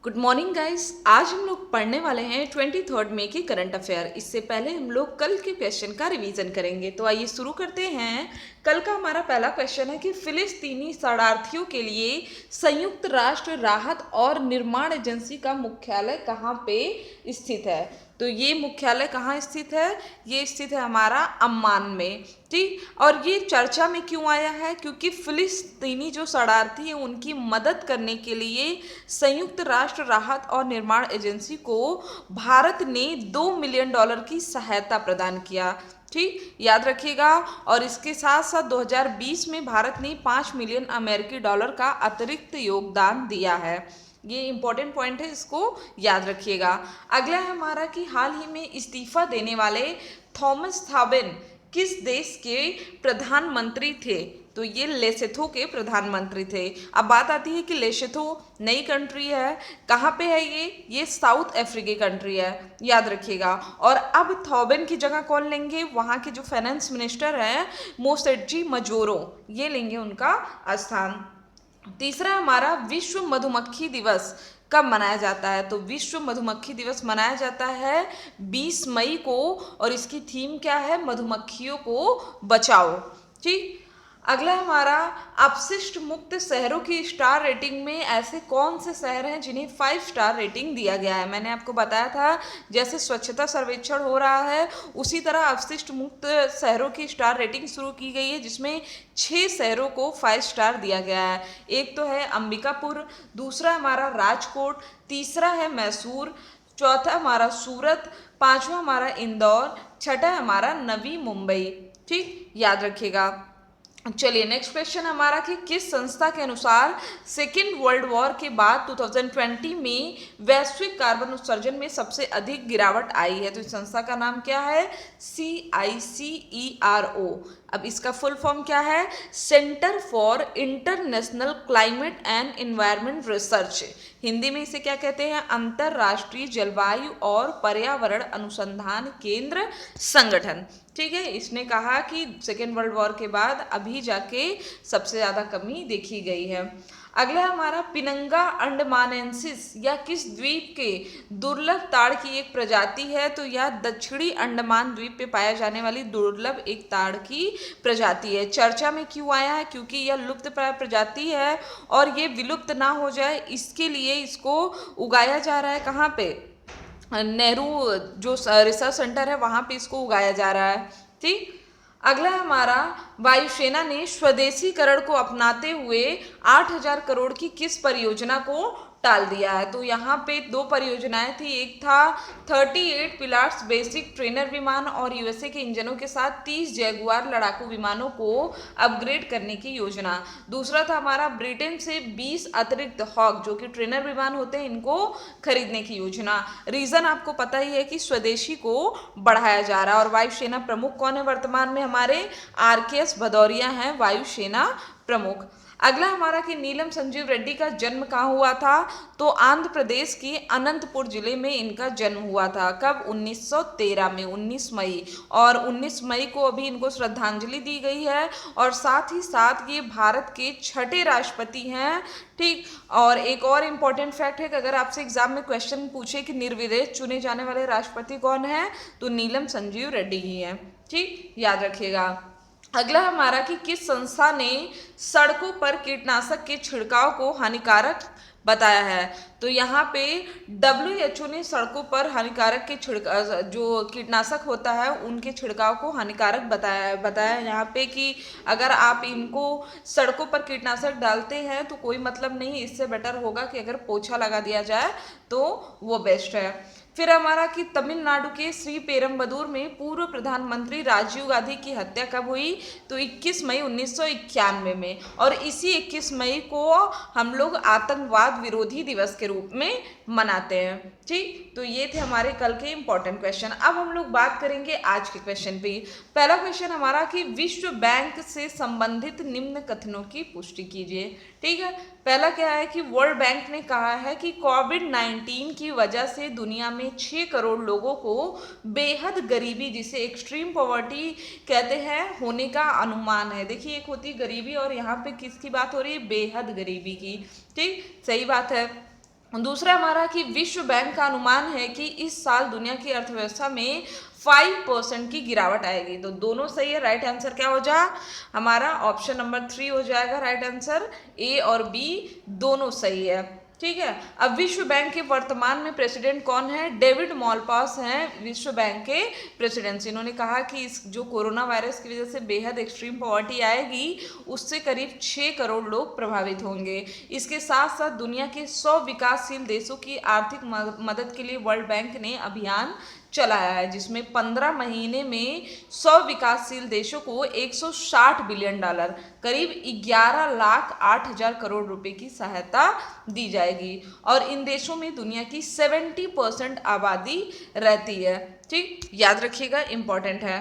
Good morning guys. आज हम लोग पढ़ने वाले हैं 23 मई के करंट अफेयर। इससे पहले हम लोग कल के क्वेश्चन का रिवीजन करेंगे। तो आइए शुरू करते हैं। कल का हमारा पहला क्वेश्चन है कि फिलिस्तीनी शरणार्थियों के लिए संयुक्त राष्ट्र राहत और निर्माण एजेंसी का मुख्यालय कहाँ पे स्थित है। तो ये मुख्यालय कहाँ स्थित है? ये स्थित है हमारा अम्मान में। ठीक, और ये चर्चा में क्यों आया है? क्योंकि फिलिस्तीनी जो शरणार्थी हैं उनकी मदद करने के लिए संयुक्त राष्ट्र राहत और निर्माण एजेंसी को भारत ने $2 मिलियन की सहायता प्रदान किया। ठीक, याद रखिएगा। और इसके साथ साथ 2020 में भारत ने $5 मिलियन का अतिरिक्त योगदान दिया है। ये इंपॉर्टेंट पॉइंट है, इसको याद रखिएगा। अगला है हमारा कि हाल ही में इस्तीफा देने वाले थॉमस थाबेन किस देश के प्रधानमंत्री थे? तो ये लेसेथो के प्रधानमंत्री थे। अब बात आती है कि लेसेथो नई कंट्री है, कहाँ पे है ये साउथ अफ्रीकी कंट्री है, याद रखिएगा। और अब थॉबेन की जगह कौन लेंगे? वहाँ के जो फाइनेंस मिनिस्टर हैं मोसेट्जी मजोरो, ये लेंगे उनका स्थान। तीसरा हमारा विश्व मधुमक्खी दिवस कब मनाया जाता है? तो विश्व मधुमक्खी दिवस मनाया जाता है 20 मई को, और इसकी थीम क्या है? मधुमक्खियों को बचाओ। ठीक, अगला हमारा अपशिष्ट मुक्त शहरों की स्टार रेटिंग में ऐसे कौन से शहर हैं जिन्हें 5 स्टार रेटिंग दिया गया है? मैंने आपको बताया था जैसे स्वच्छता सर्वेक्षण हो रहा है उसी तरह अपशिष्ट मुक्त शहरों की स्टार रेटिंग शुरू की गई है, जिसमें 6 शहरों को 5 स्टार दिया गया है। एक तो है अंबिकापुर, दूसरा हमारा राजकोट, तीसरा है मैसूर, चौथा हमारा सूरत, पांचवा हमारा इंदौर, छठा हमारा नवी मुंबई। ठीक, याद रखिएगा। चलिए नेक्स्ट क्वेश्चन हमारा कि किस संस्था के अनुसार सेकेंड वर्ल्ड वॉर के बाद 2020 में वैश्विक कार्बन उत्सर्जन में सबसे अधिक गिरावट आई है? तो इस संस्था का नाम क्या है? CICERO। अब इसका फुल फॉर्म क्या है? Centre for international climate and environment research. Hindi में इसे क्या कहते हैं? अंतरराष्ट्रीय जलवायु और पर्यावरण अनुसंधान केंद्र संगठन। ठीक है, इसने कहा कि सेकेंड वर्ल्ड वॉर के बाद अभी जाके सबसे ज़्यादा कमी देखी गई है। अगला हमारा पिनंगा अंडमानेंसिस या किस द्वीप के दुर्लभ ताड़ की एक प्रजाति है? तो यह दक्षिणी अंडमान द्वीप पे पाया जाने वाली दुर्लभ एक ताड़ की प्रजाति है। चर्चा में क्यों आया है? क्योंकि यह लुप्त प्राय प्रजाति है और ये विलुप्त ना हो जाए इसके लिए इसको उगाया जा रहा है। कहाँ पे? नेहरू जो रिसर्च सेंटर है वहाँ पे इसको उगाया जा रहा है। ठीक, अगला हमारा वायुसेना ने स्वदेशीकरण को अपनाते हुए 8,000 करोड़ की किस परियोजना को टाल दिया है? तो यहाँ पे 2 परियोजनाएं थी। एक था 38 पिलार्स बेसिक ट्रेनर विमान और यूएसए के इंजनों के साथ 30 जैगुआर लड़ाकू विमानों को अपग्रेड करने की योजना। दूसरा था हमारा ब्रिटेन से 20 अतिरिक्त हॉक जो कि ट्रेनर विमान होते हैं इनको खरीदने की योजना। रीजन आपको पता ही है कि स्वदेशी को बढ़ाया जा रहा है। और वायुसेना प्रमुख कौन है वर्तमान में? हमारे RKS भदौरिया हैं वायुसेना प्रमुख। अगला हमारा कि नीलम संजीव रेड्डी का जन्म कहाँ हुआ था? तो आंध्र प्रदेश के अनंतपुर जिले में इनका जन्म हुआ था। कब? 1913 में, 19 मई। और 19 मई को अभी इनको श्रद्धांजलि दी गई है। और साथ ही साथ ये भारत के 6ठे राष्ट्रपति हैं। ठीक, और एक और इम्पॉर्टेंट फैक्ट है कि अगर आपसे एग्जाम में क्वेश्चन पूछे कि निर्विरोध चुने जाने वाले राष्ट्रपति कौन है, तो नीलम संजीव रेड्डी ही है। ठीक, याद रखिएगा। अगला हमारा कि किस संस्था ने सड़कों पर कीटनाशक के छिड़काव को हानिकारक बताया है? तो यहाँ पे WHO ने सड़कों पर हानिकारक के जो कीटनाशक होता है उनके छिड़काव को हानिकारक बताया यहाँ पे कि अगर आप इनको सड़कों पर कीटनाशक डालते हैं तो कोई मतलब नहीं, इससे बेटर होगा कि अगर पोछा लगा दिया जाए तो वो बेस्ट है। फिर हमारा कि तमिलनाडु के श्री पेरम्बदूर में पूर्व प्रधानमंत्री राजीव गांधी की हत्या कब हुई? तो 21 मई 1991 में। और इसी 21 मई को हम लोग आतंकवाद विरोधी दिवस के रूप में मनाते हैं। ठीक, तो ये थे हमारे कल के इंपॉर्टेंट क्वेश्चन। अब हम लोग बात करेंगे आज के क्वेश्चन पे। पहला क्वेश्चन हमारा कि विश्व बैंक से संबंधित निम्न कथनों की पुष्टि कीजिए। ठीक है, पहला क्या है कि वर्ल्ड बैंक ने कहा है कि कोविड-19 की वजह से दुनिया में 6 करोड़ लोगों को बेहद गरीबी, जिसे एक्सट्रीम पॉवर्टी कहते हैं, होने का अनुमान है। देखिए, एक होती गरीबी और यहाँ पे किसकी बात हो रही है? बेहद गरीबी की। ठीक, सही बात है। दूसरा हमारा कि विश्व बैंक का अनुमान है कि इस साल दुनिया की अर्थव्यवस्था में 5% की गिरावट आएगी। तो दोनों सही है, राइट आंसर क्या हो जा हमारा ऑप्शन नंबर 3 हो जाएगा राइट आंसर। ए और बी दोनों सही है, ठीक है। अब विश्व बैंक के वर्तमान में प्रेसिडेंट कौन है? डेविड मॉलपास हैं विश्व बैंक के प्रेसिडेंट। इन्होंने कहा कि इस जो कोरोना वायरस की वजह से बेहद एक्सट्रीम पॉवर्टी आएगी उससे करीब 6 करोड़ लोग प्रभावित होंगे। इसके साथ साथ दुनिया के 100 विकासशील देशों की आर्थिक मदद के लिए वर्ल्ड बैंक ने अभियान चलाया है, जिसमें 15 महीने में 100 विकासशील देशों को 160 बिलियन डॉलर करीब 11 लाख 8 हजार करोड़ रुपए की सहायता दी जाएगी। और इन देशों में दुनिया की 70% आबादी रहती है, ठीक, याद रखिएगा, इंपॉर्टेंट है।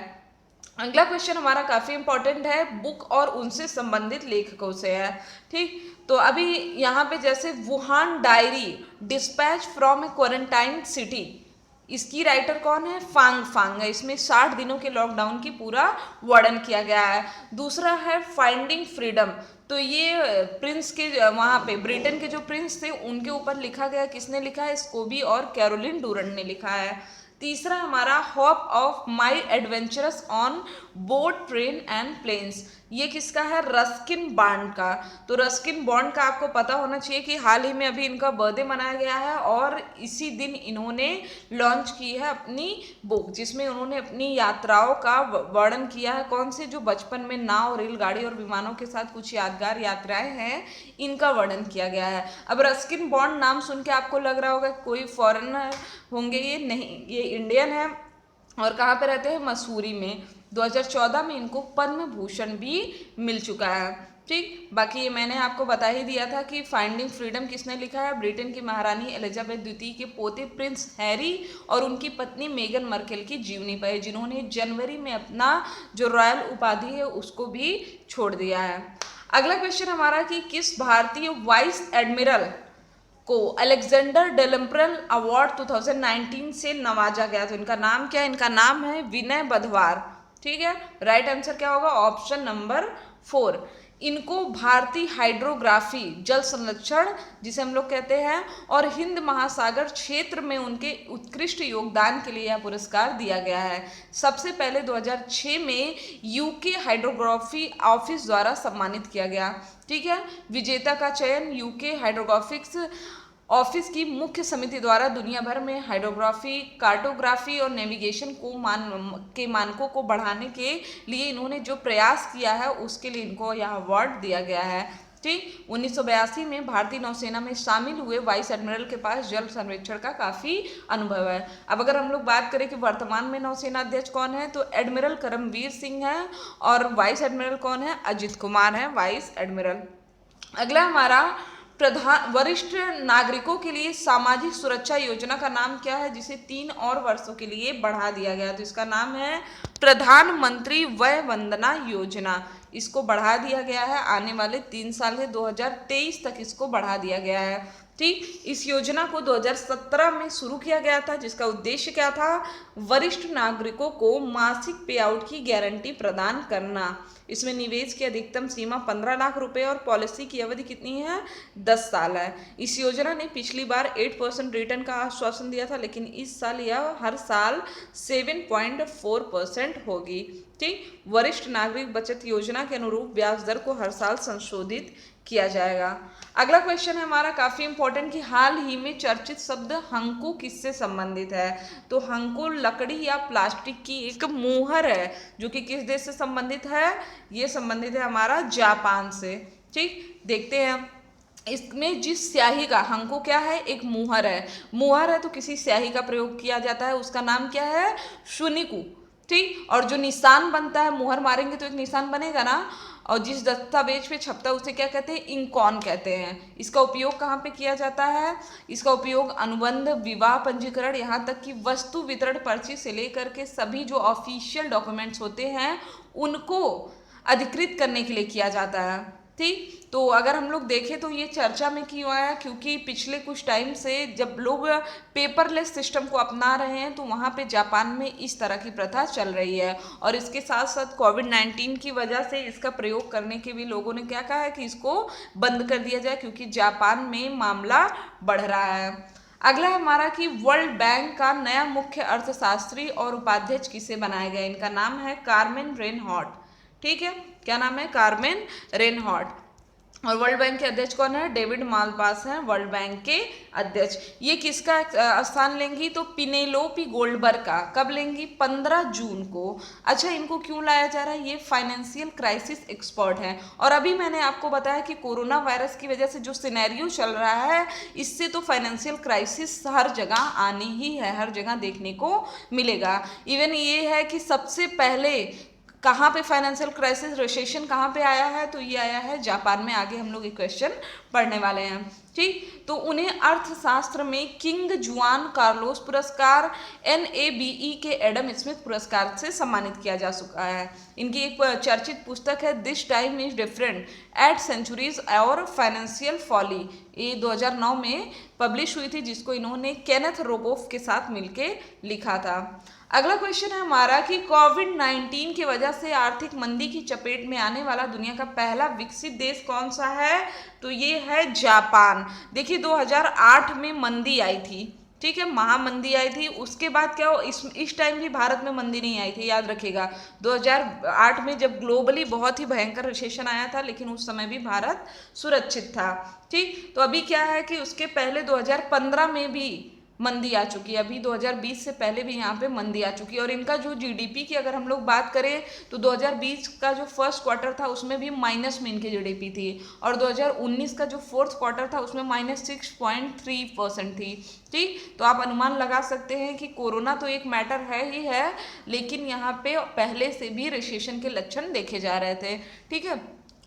अगला क्वेश्चन हमारा काफी इंपॉर्टेंट है, बुक और उनसे संबंधित लेखकों से है, ठीक। तो अभी यहाँ पे जैसे Wuhan diary dispatch from A quarantine city, इसकी राइटर कौन है? फांग फांग है। इसमें 60 दिनों के लॉकडाउन की पूरा वर्णन किया गया है। दूसरा है फाइंडिंग फ्रीडम, तो ये प्रिंस के वहाँ पे ब्रिटेन के जो प्रिंस थे उनके ऊपर लिखा गया। किसने लिखा है? स्कोबी और कैरोलिन डूरन ने लिखा है। तीसरा हमारा hope of my adventures on boat train and planes, ये किसका है? रस्किन बॉन्ड का। तो रस्किन बॉन्ड का आपको पता होना चाहिए कि हाल ही में अभी इनका बर्थडे मनाया गया है और इसी दिन इन्होंने लॉन्च की है अपनी बुक, जिसमें उन्होंने अपनी यात्राओं का वर्णन किया है। कौन से? जो बचपन में नाव, रेलगाड़ी और विमानों के साथ कुछ यादगार यात्राएं हैं, इनका वर्णन किया गया है। अब रस्किन बॉन्ड नाम सुन के आपको लग रहा होगा कोई फॉरेनर होंगे, ये नहीं, ये इंडियन है और कहाँ पे रहते हैं? मसूरी में। 2014 में इनको पद्म भूषण भी मिल चुका है, ठीक। बाकी ये मैंने आपको बता ही दिया था कि फाइंडिंग फ्रीडम किसने लिखा है? ब्रिटेन की महारानी एलिजाबेथ द्वितीय के पोते प्रिंस हैरी और उनकी पत्नी मेगन मार्कल की जीवनी पर है, जिन्होंने जनवरी में अपना जो रॉयल उपाधि है उसको भी छोड़ दिया है। अगला क्वेश्चन हमारा कि किस भारतीय वाइस एडमिरल को अलेक्जेंडर डेलम्परल अवार्ड 2019 से नवाजा गया? तो इनका नाम क्या है? इनका नाम है विनय बधवार, ठीक है। राइट आंसर क्या होगा? Option number 4। इनको भारतीय हाइड्रोग्राफी, जल संरक्षण जिसे हम लोग कहते हैं, और हिंद महासागर क्षेत्र में उनके उत्कृष्ट योगदान के लिए यह पुरस्कार दिया गया है। सबसे पहले 2006 में यूके हाइड्रोग्राफी ऑफिस द्वारा सम्मानित किया गया, ठीक है। विजेता का चयन यूके हाइड्रोग्राफिक्स ऑफिस की मुख्य समिति द्वारा दुनिया भर में हाइड्रोग्राफी, कार्टोग्राफी और नेविगेशन को मानकों को बढ़ाने के लिए इन्होंने जो प्रयास किया है उसके लिए इनको यह अवार्ड दिया गया है, ठीक। 1982 में भारतीय नौसेना में शामिल हुए वाइस एडमिरल के पास जल सर्वेक्षण का काफी अनुभव है। अब अगर हम लोग बात करें कि वर्तमान में नौसेना अध्यक्ष कौन है, तो एडमिरल करमवीर सिंह है और वाइस एडमिरल कौन है? अजित कुमार है वाइस एडमिरल। अगला हमारा वरिष्ठ नागरिकों के लिए सामाजिक सुरक्षा योजना का नाम क्या है, जिसे 3 और वर्षों के लिए बढ़ा दिया गया? तो इसका नाम है प्रधानमंत्री वय वंदना योजना। इसको बढ़ा दिया गया है, आने वाले 3 साल है 2023 तक इसको बढ़ा दिया गया है, ठीक। इस योजना को 2017 में शुरू किया गया था, जिसका उद्देश्य क्या था? वरिष्ठ नागरिकों को मासिक पे आउट की गारंटी प्रदान करना। इसमें निवेश की अधिकतम सीमा 15 लाख रुपए और पॉलिसी की अवधि कितनी है? 10 साल है। इस योजना ने पिछली बार 8% रिटर्न का आश्वासन दिया था, लेकिन इस साल यह हर साल 7.4% होगी, ठीक। वरिष्ठ नागरिक बचत योजना के अनुरूप ब्याज दर को हर साल संशोधित किया जाएगा। अगला क्वेश्चन है हमारा काफी इंपॉर्टेंट कि हाल ही में चर्चित शब्द हंको किससे संबंधित है? तो हंको लकड़ी या प्लास्टिक की एक मुहर है, जो कि किस देश से संबंधित है? ये संबंधित है हमारा जापान से, ठीक। देखते हैं इसमें जिस स्याही का, हंको क्या है? एक मुहर है। मुहर है तो किसी स्याही का प्रयोग किया जाता है, उसका नाम क्या है? शुनिकु, ठीक। और जो निशान बनता है, मुहर मारेंगे तो एक निशान बनेगा ना, और जिस दस्तावेज पे छपता है उसे क्या कहते हैं? इंकॉन कहते हैं। इसका उपयोग कहाँ पे किया जाता है? इसका उपयोग अनुबंध, विवाह पंजीकरण, यहाँ तक कि वस्तु वितरण पर्ची से लेकर के सभी जो ऑफिशियल डॉक्यूमेंट्स होते हैं उनको अधिकृत करने के लिए किया जाता है, ठीक। तो अगर हम लोग देखें तो ये चर्चा में क्यों आया, क्योंकि पिछले कुछ टाइम से जब लोग पेपरलेस सिस्टम को अपना रहे हैं तो वहाँ पे जापान में इस तरह की प्रथा चल रही है। और इसके साथ साथ कोविड-19 की वजह से इसका प्रयोग करने के भी लोगों ने क्या कहा है कि इसको बंद कर दिया जाए, क्योंकि जापान में मामला बढ़ रहा है। अगला है हमारा कि वर्ल्ड बैंक का नया मुख्य अर्थशास्त्री और उपाध्यक्ष किसे बनाया गया। इनका नाम है कार्मेन रेनहॉट। ठीक है, क्या नाम है? कार्मेन रेनहॉट। और वर्ल्ड बैंक के अध्यक्ष कौन है? डेविड मालपास हैं वर्ल्ड बैंक के अध्यक्ष। ये किसका स्थान लेंगी? तो पिनेलोपी गोल्डबर्ग का। कब लेंगी? 15 जून को। अच्छा, इनको क्यों लाया जा रहा है? ये फाइनेंशियल क्राइसिस एक्सपर्ट हैं। और अभी मैंने आपको बताया कि कोरोना वायरस की वजह से जो सिनेरियो चल रहा है, इससे तो फाइनेंशियल क्राइसिस हर जगह आनी ही है, हर जगह देखने को मिलेगा। इवन ये है कि सबसे पहले कहाँ पे फाइनेंशियल क्राइसिस, रिसेशन कहाँ पे आया है? तो ये आया है जापान में। आगे हम लोग ये क्वेश्चन पढ़ने वाले हैं। ठीक, तो उन्हें अर्थशास्त्र में किंग जुआन कार्लोस पुरस्कार, NABE के एडम स्मिथ पुरस्कार से सम्मानित किया जा चुका है। इनकी एक चर्चित पुस्तक है this time is different eight centuries और फाइनेंशियल फॉली, ये 2009 में पब्लिश हुई थी, जिसको इन्होंने केनेथ रोबोफ के साथ मिलके लिखा था। अगला क्वेश्चन है हमारा कि कोविड-19 की वजह से आर्थिक मंदी की चपेट में आने वाला दुनिया का पहला विकसित देश कौन सा है? तो ये है जापान। देखिए 2008 में मंदी आई थी, ठीक है, महामंदी आई थी। उसके बाद क्या हो, इस टाइम भी भारत में मंदी नहीं आई थी, याद रखिएगा। 2008 में जब ग्लोबली बहुत ही भयंकर रिसेशन आया था, लेकिन उस समय भी भारत सुरक्षित था। ठीक, तो अभी क्या है कि उसके पहले 2015 में भी मंदी आ चुकी है। अभी 2020 से पहले भी यहाँ पे मंदी आ चुकी है। और इनका जो GDP की अगर हम लोग बात करें तो 2020 का जो फर्स्ट क्वार्टर था उसमें भी माइनस में इनकी GDP थी। और 2019 का जो फोर्थ क्वार्टर था उसमें -6.3% थी। ठीक, तो आप अनुमान लगा सकते हैं कि कोरोना तो एक मैटर है ही है, लेकिन यहाँ पे पहले से भी रिसेशन के लक्षण देखे जा रहे थे। ठीक है,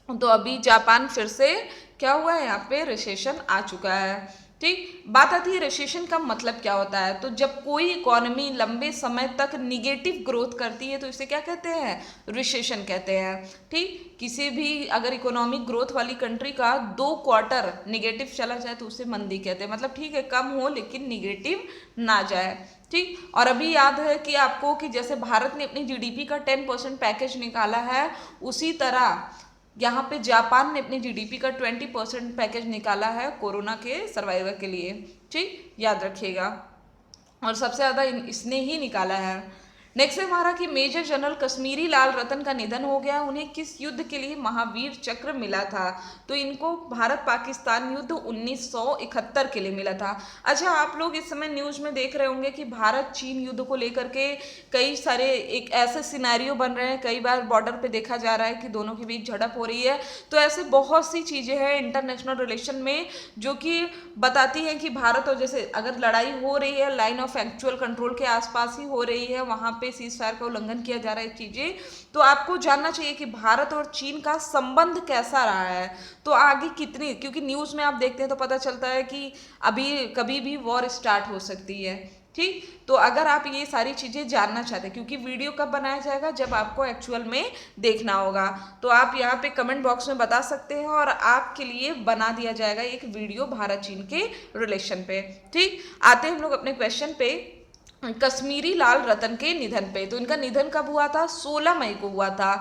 तो अभी जापान फिर से क्या हुआ है, यहाँ पे रिसेशन आ चुका है। ठीक, बात आती है रिसेशन का मतलब क्या होता है। तो जब कोई इकोनॉमी लंबे समय तक निगेटिव ग्रोथ करती है तो इसे क्या कहते हैं? रिसेशन कहते हैं। ठीक, किसी भी अगर इकोनॉमिक ग्रोथ वाली कंट्री का 2 क्वार्टर निगेटिव चला जाए तो उसे मंदी कहते हैं। मतलब ठीक है, कम हो लेकिन निगेटिव ना जाए। ठीक, और अभी याद है कि आपको कि जैसे भारत ने अपनी GDP का 10% पैकेज निकाला है, उसी तरह यहाँ पे जापान ने अपनी GDP का 20% पैकेज निकाला है कोरोना के सर्वाइवर के लिए। ठीक, याद रखिएगा। और सबसे ज़्यादा इसने ही निकाला है। नेक्स्ट है हमारा कि मेजर जनरल कश्मीरी लाल रतन का निधन हो गया। उन्हें किस युद्ध के लिए महावीर चक्र मिला था? तो इनको भारत पाकिस्तान युद्ध 1971 के लिए मिला था। अच्छा, आप लोग इस समय न्यूज़ में देख रहे होंगे कि भारत चीन युद्ध को लेकर के कई सारे एक ऐसे सिनेरियो बन रहे हैं। कई बार बॉर्डर पे देखा जा रहा है कि दोनों के बीच झड़प हो रही है। तो ऐसे बहुत सी चीज़ें हैं इंटरनेशनल रिलेशन में जो कि बताती हैं कि भारत और जैसे अगर लड़ाई हो रही है लाइन ऑफ एक्चुअल कंट्रोल के आसपास ही हो रही है, वहाँ पे सीज फायर का उल्लंघन किया जा रहा है चीजें, तो आपको जानना चाहिए कि भारत और चीन का संबंध कैसा रहा है। तो आगे कितनी, क्योंकि न्यूज़ में आप देखते हैं तो पता चलता है कि अभी कभी भी वॉर स्टार्ट हो सकती है। ठीक, तो अगर आप ये सारी चीज़ें जानना चाहते हैं, क्योंकि वीडियो कब बनाया जाएगा? जब आपको एक्चुअल में देखना होगा। तो आप यहाँ पे कमेंट बॉक्स में बता सकते हैं और आपके लिए बना दिया जाएगा एक वीडियो भारत चीन के रिलेशन पे। ठीक, आते हैं हम लोग अपने क्वेश्चन पे, कश्मीरी लाल रतन के निधन पे। तो इनका निधन कब हुआ था? 16 मई को हुआ था।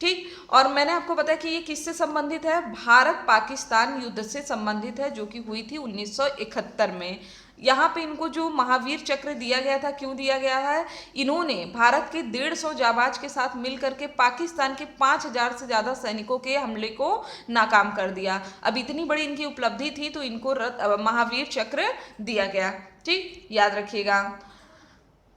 ठीक, और मैंने आपको बताया कि ये किससे संबंधित है? भारत पाकिस्तान युद्ध से संबंधित है, जो कि हुई थी 1971 में। यहाँ पे इनको जो महावीर चक्र दिया गया था, क्यों दिया गया है? इन्होंने भारत के 150 जाबाज के साथ मिल करके पाकिस्तान के 5000 से ज़्यादा सैनिकों के हमले को नाकाम कर दिया। अब इतनी बड़ी इनकी उपलब्धि थी तो इनको महावीर चक्र दिया गया। ठीक, याद रखिएगा।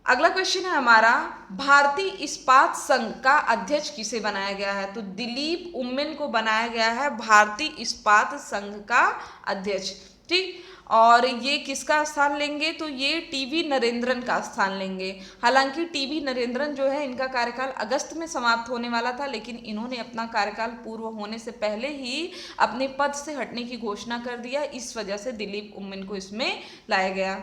अगला क्वेश्चन है हमारा, भारतीय इस्पात संघ का अध्यक्ष किसे बनाया गया है? तो दिलीप उम्मेन को बनाया गया है भारतीय इस्पात संघ का अध्यक्ष। ठीक, और ये किसका स्थान लेंगे? तो ये टीवी नरेंद्रन का स्थान लेंगे। हालांकि टीवी नरेंद्रन जो है, इनका कार्यकाल अगस्त में समाप्त होने वाला था, लेकिन इन्होंने अपना कार्यकाल पूर्व होने से पहले ही अपने पद से हटने की घोषणा कर दिया। इस वजह से दिलीप उम्मेन को इसमें लाया गया।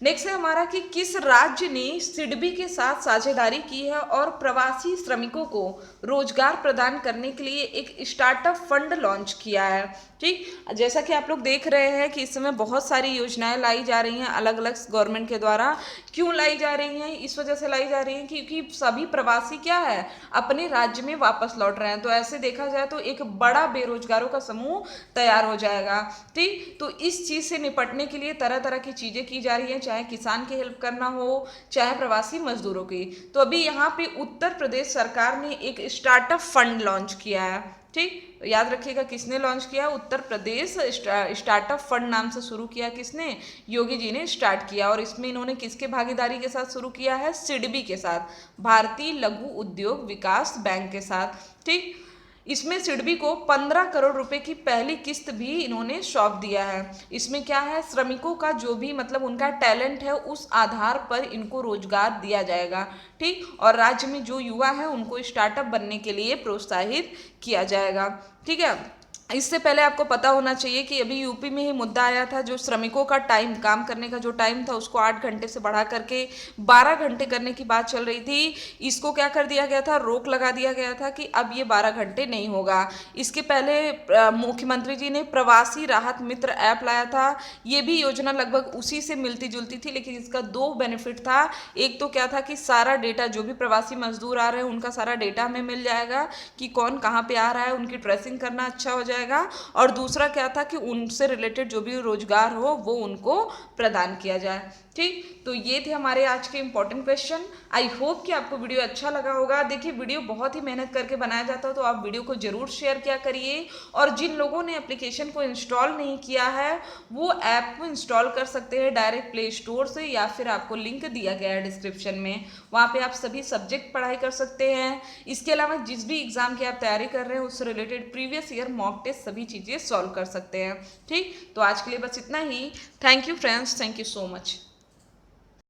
नेक्स्ट है हमारा कि किस राज्य ने सिडबी के साथ साझेदारी की है और प्रवासी श्रमिकों को रोजगार प्रदान करने के लिए एक स्टार्टअप फंड लॉन्च किया है। ठीक, जैसा कि आप लोग देख रहे हैं कि इस समय बहुत सारी योजनाएं लाई जा रही हैं अलग अलग गवर्नमेंट के द्वारा। क्यों लाई जा रही हैं? इस वजह से लाई जा रही हैं क्योंकि सभी प्रवासी क्या है, अपने राज्य में वापस लौट रहे हैं। तो ऐसे देखा जाए तो एक बड़ा बेरोजगारों का समूह तैयार हो जाएगा। ठीक, तो इस चीज से निपटने के लिए तरह तरह की चीजें की जा रही हैं, चाहे किसान की हेल्प करना हो, चाहे प्रवासी मजदूरों की। तो अभी यहाँ पे उत्तर प्रदेश सरकार ने एक स्टार्टअप फंड लॉन्च किया है। ठीक, तो याद रखिएगा किसने लॉन्च किया? उत्तर प्रदेश स्टार्टअप फंड नाम से शुरू किया। किसने? योगी जी ने स्टार्ट किया। और इसमें इन्होंने किसके भागीदारी के साथ शुरू किया है? सिडबी के साथ, भारतीय लघु उद्योग विकास बैंक के साथ। ठीक, इसमें सिडबी को 15 करोड़ रुपए की पहली किस्त भी इन्होंने सौंप दिया है। इसमें क्या है, श्रमिकों का जो भी मतलब उनका टैलेंट है उस आधार पर इनको रोजगार दिया जाएगा। ठीक, और राज्य में जो युवा है उनको स्टार्टअप बनने के लिए प्रोत्साहित किया जाएगा। ठीक है, इससे पहले आपको पता होना चाहिए कि अभी यूपी में ही मुद्दा आया था, जो श्रमिकों का टाइम, काम करने का जो टाइम था उसको 8 घंटे से बढ़ा करके 12 घंटे करने की बात चल रही थी। इसको क्या कर दिया गया था? रोक लगा दिया गया था कि अब ये 12 घंटे नहीं होगा। इसके पहले मुख्यमंत्री जी ने प्रवासी राहत मित्र ऐप लाया था। ये भी योजना लगभग उसी से मिलती जुलती थी, लेकिन इसका 2 बेनिफिट था। एक तो क्या था कि सारा डेटा, जो भी प्रवासी मजदूर आ रहे हैं उनका सारा डेटा हमें मिल जाएगा कि कौन कहाँ पे आ रहा है, उनकी ट्रेसिंग करना अच्छा हो जाएगा। और दूसरा क्या था कि उनसे रिलेटेड जो भी रोजगार हो वो उनको प्रदान किया जाए। ठीक, तो ये थे हमारे आज के इंपॉर्टेंट क्वेश्चन। आई होप कि आपको वीडियो अच्छा लगा होगा। देखिए, वीडियो बहुत ही मेहनत करके बनाया जाता है, तो आप वीडियो को जरूर शेयर किया करिए। और जिन लोगों ने एप्लीकेशन को इंस्टॉल नहीं किया है वो ऐप को इंस्टॉल कर सकते हैं डायरेक्ट प्ले स्टोर से, या फिर आपको लिंक दिया गया है डिस्क्रिप्शन में, वहाँ पे आप सभी सब्जेक्ट पढ़ाई कर सकते हैं। इसके अलावा जिस भी एग्जाम की आप तैयारी कर रहे हैं उससे related previous year mock test सभी चीज़ें सॉल्व कर सकते हैं। ठीक, तो आज के लिए बस इतना ही। Thank you friends, thank you so much.